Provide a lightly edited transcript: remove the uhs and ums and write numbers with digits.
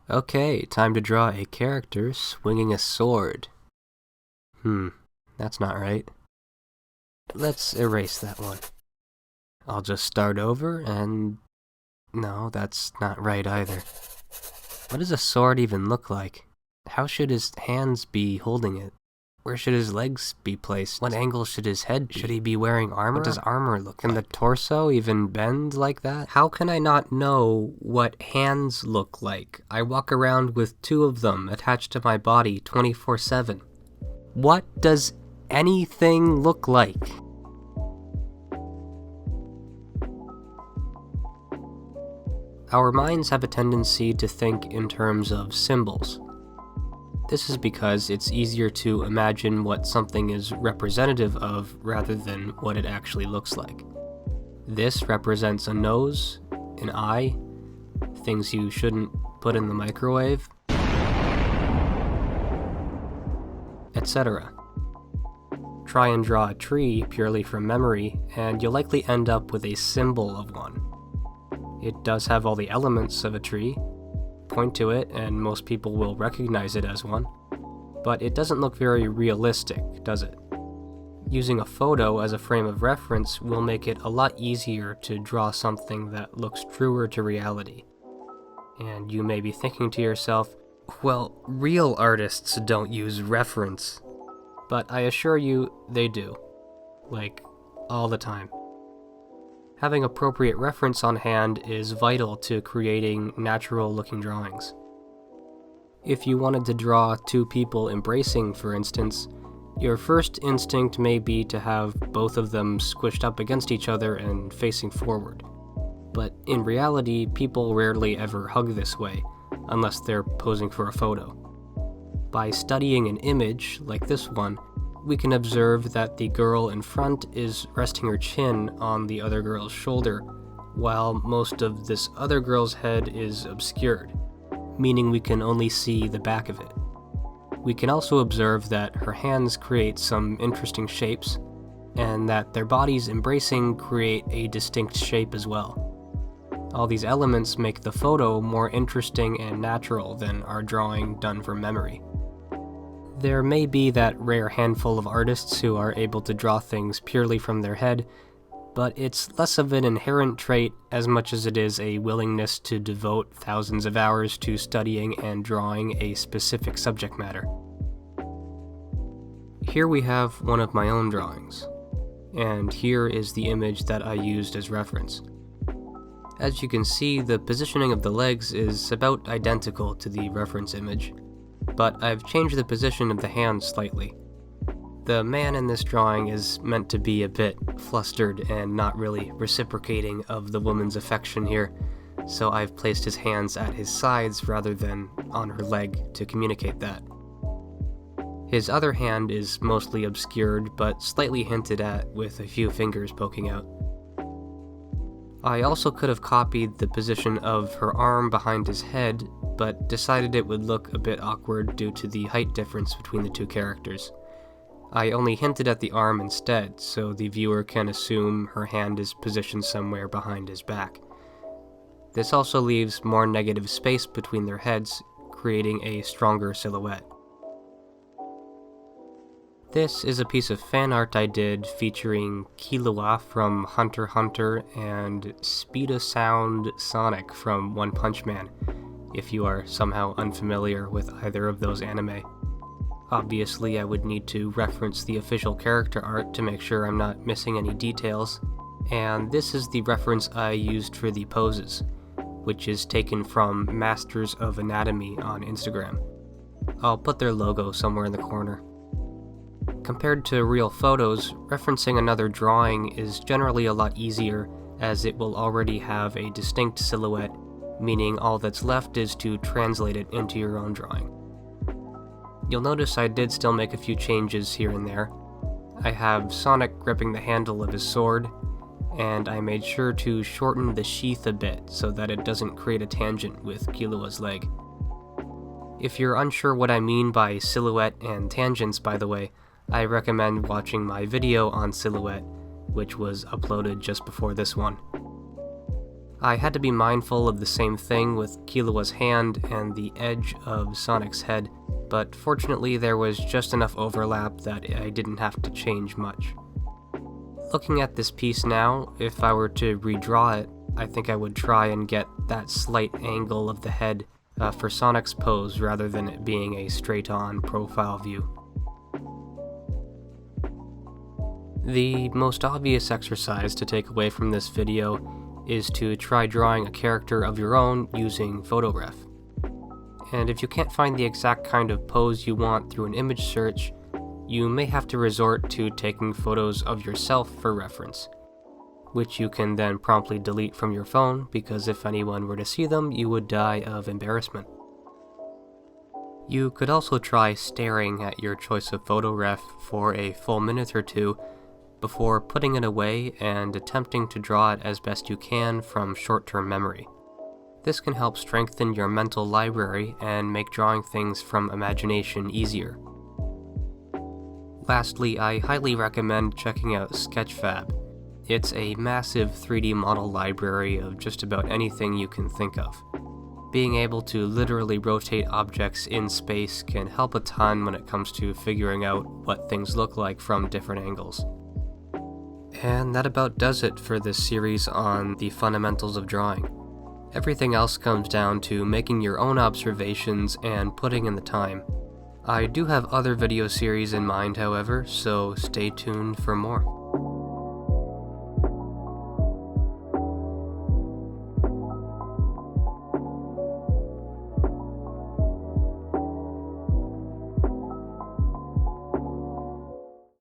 Okay, time to draw a character swinging a sword. That's not right. Let's erase that one. I'll just start over and... No, that's not right either. What does a sword even look like? How should his hands be holding it? Where should his legs be placed? What angle should his head be? Should he be wearing armor? What does armor look like? Can the torso even bend like that? How can I not know what hands look like? I walk around with two of them attached to my body 24/7. What does anything look like? Our minds have a tendency to think in terms of symbols. This is because it's easier to imagine what something is representative of rather than what it actually looks like. This represents a nose, an eye, things you shouldn't put in the microwave, etc. Try and draw a tree purely from memory, and you'll likely end up with a symbol of one. It does have all the elements of a tree. Point to it and most people will recognize it as one, but it doesn't look very realistic, does it? Using a photo as a frame of reference will make it a lot easier to draw something that looks truer to reality. And you may be thinking to yourself, well, real artists don't use reference. But I assure you, they do. Like, all the time. Having appropriate reference on hand is vital to creating natural-looking drawings. If you wanted to draw two people embracing, for instance, your first instinct may be to have both of them squished up against each other and facing forward. But in reality, people rarely ever hug this way, unless they're posing for a photo. By studying an image, like this one, we can observe that the girl in front is resting her chin on the other girl's shoulder, while most of this other girl's head is obscured, meaning we can only see the back of it. We can also observe that her hands create some interesting shapes, and that their bodies embracing create a distinct shape as well. All these elements make the photo more interesting and natural than our drawing done from memory. There may be that rare handful of artists who are able to draw things purely from their head, but it's less of an inherent trait as much as it is a willingness to devote thousands of hours to studying and drawing a specific subject matter. Here we have one of my own drawings, and here is the image that I used as reference. As you can see, the positioning of the legs is about identical to the reference image, but I've changed the position of the hands slightly. The man in this drawing is meant to be a bit flustered and not really reciprocating of the woman's affection here, so I've placed his hands at his sides rather than on her leg to communicate that. His other hand is mostly obscured but slightly hinted at with a few fingers poking out. I also could have copied the position of her arm behind his head, but decided it would look a bit awkward due to the height difference between the two characters. I only hinted at the arm instead, so the viewer can assume her hand is positioned somewhere behind his back. This also leaves more negative space between their heads, creating a stronger silhouette. This is a piece of fan art I did featuring Killua from Hunter x Hunter and Speedosound Sonic from One Punch Man, if you are somehow unfamiliar with either of those anime. Obviously, I would need to reference the official character art to make sure I'm not missing any details, and this is the reference I used for the poses, which is taken from Masters of Anatomy on Instagram. I'll put their logo somewhere in the corner. Compared to real photos, referencing another drawing is generally a lot easier as it will already have a distinct silhouette, meaning all that's left is to translate it into your own drawing. You'll notice I did still make a few changes here and there. I have Sonic gripping the handle of his sword, and I made sure to shorten the sheath a bit so that it doesn't create a tangent with Killua's leg. If you're unsure what I mean by silhouette and tangents, by the way, I recommend watching my video on silhouette, which was uploaded just before this one. I had to be mindful of the same thing with Killua's hand and the edge of Sonic's head, but fortunately there was just enough overlap that I didn't have to change much. Looking at this piece now, if I were to redraw it, I think I would try and get that slight angle of the head for Sonic's pose rather than it being a straight-on profile view. The most obvious exercise to take away from this video is to try drawing a character of your own using PhotoRef. And if you can't find the exact kind of pose you want through an image search, you may have to resort to taking photos of yourself for reference, which you can then promptly delete from your phone because if anyone were to see them, you would die of embarrassment. You could also try staring at your choice of PhotoRef for a full minute or two before putting it away and attempting to draw it as best you can from short-term memory. This can help strengthen your mental library and make drawing things from imagination easier. Lastly, I highly recommend checking out Sketchfab. It's a massive 3D model library of just about anything you can think of. Being able to literally rotate objects in space can help a ton when it comes to figuring out what things look like from different angles. And that about does it for this series on the fundamentals of drawing. Everything else comes down to making your own observations and putting in the time. I do have other video series in mind, however, so stay tuned for more.